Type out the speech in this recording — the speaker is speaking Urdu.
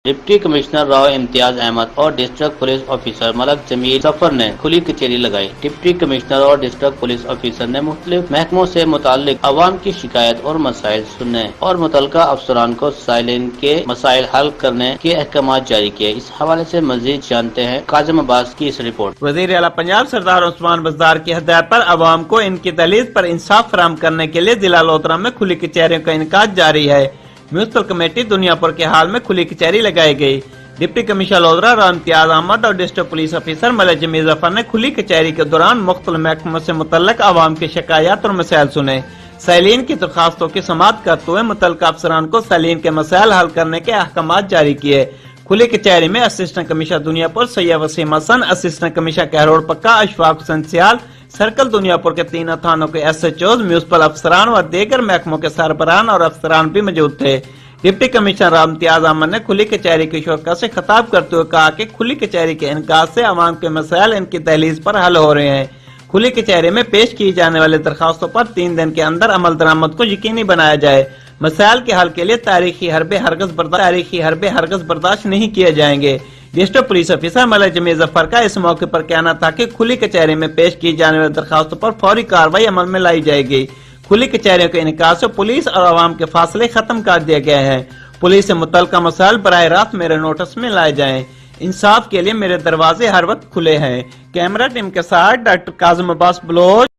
ڈپٹی کمشنر راؤ امتیاز احمد اور ڈسٹرکٹ پولیس آفیسر ملک جمیل سفر نے کھلی کچہری لگائی۔ ڈپٹی کمشنر اور ڈسٹرکٹ پولیس آفیسر نے مختلف محکموں سے متعلق عوام کی شکایت اور مسائل سننے اور متعلقہ افسران کو سائلین کے مسائل حل کرنے کے احکامات جاری کیے۔ اس حوالے سے مزید جانتے ہیں کاظم عباس کی اس رپورٹ۔ وزیر اعلیٰ پنجاب سردار عثمان بزدار کی ہدایت پر عوام کو ان کی دہلیز پر انصاف فراہم کرنے کے لیے ضلع لودھرا میں کھلی کچہریوں کا انعقاد جاری ہے۔ میونسپل کمیٹی دنیاپور کے حال میں کھلی کچہری لگائی گئی۔ ڈپٹی کمشنر لودھرا راؤ امتیاز احمد اور ڈسٹرکٹ پولیس آفیسر ملک جمیل نے کھلی کچہری کے دوران مختلف محکموں سے متعلق عوام کی شکایات اور مسائل سنے۔ سائلین کی درخواستوں کی سماعت کرتے ہوئے متعلقہ افسران کو سائلین کے مسائل حل کرنے کے احکامات جاری کیے۔ کھلی کچہری میں اسسٹنٹ کمشنر دنیاپور سید وسیم حسن، اسسٹنٹ کمشنر کہروڑ پکا اشفاق حسن سیال، سرکل دنیاپور کے تینوں تھانوں کے ایس ایچ اوز، میونسپل افسران اور دیگر محکموں کے سربراہان اور افسران بھی موجود تھے۔ ڈپٹی کمشنر راؤ امتیاز احمد نے کھلی کچہری کی شرکاء سے خطاب کرتے ہوئے کہا کہ کھلی کچہری کے انعقاد سے عوام کے مسائل ان کی دہلیز پر حل ہو رہے ہیں۔ کھلی کچہری میں پیش کی جانے والے درخواستوں پر 3 دن کے اندر عمل درآمد کو یقینی بنایا جائے۔ مسائل کے حل کے لیے تاریخی حربے ہرگز برداشت نہیں کیے جائیں گے۔ ڈسٹرکٹ پولیس آفیسر ملک جمیل کا اس موقع پر کہنا تھا کہ کھلی کچہری میں پیش کی جانے والی درخواستوں پر فوری کارروائی عمل میں لائی جائے گی۔ کھلی کچہریوں کے انعقاد سے پولیس اور عوام کے فاصلے ختم کر دیے گئے ہیں۔ پولیس سے متعلقہ مسائل براہ راست میرے نوٹس میں لائے جائیں۔ انصاف کے لیے میرے دروازے ہر وقت کھلے ہیں۔ کیمرہ ٹیم کے ساتھ ڈاکٹر کاظم عباس بلوچ۔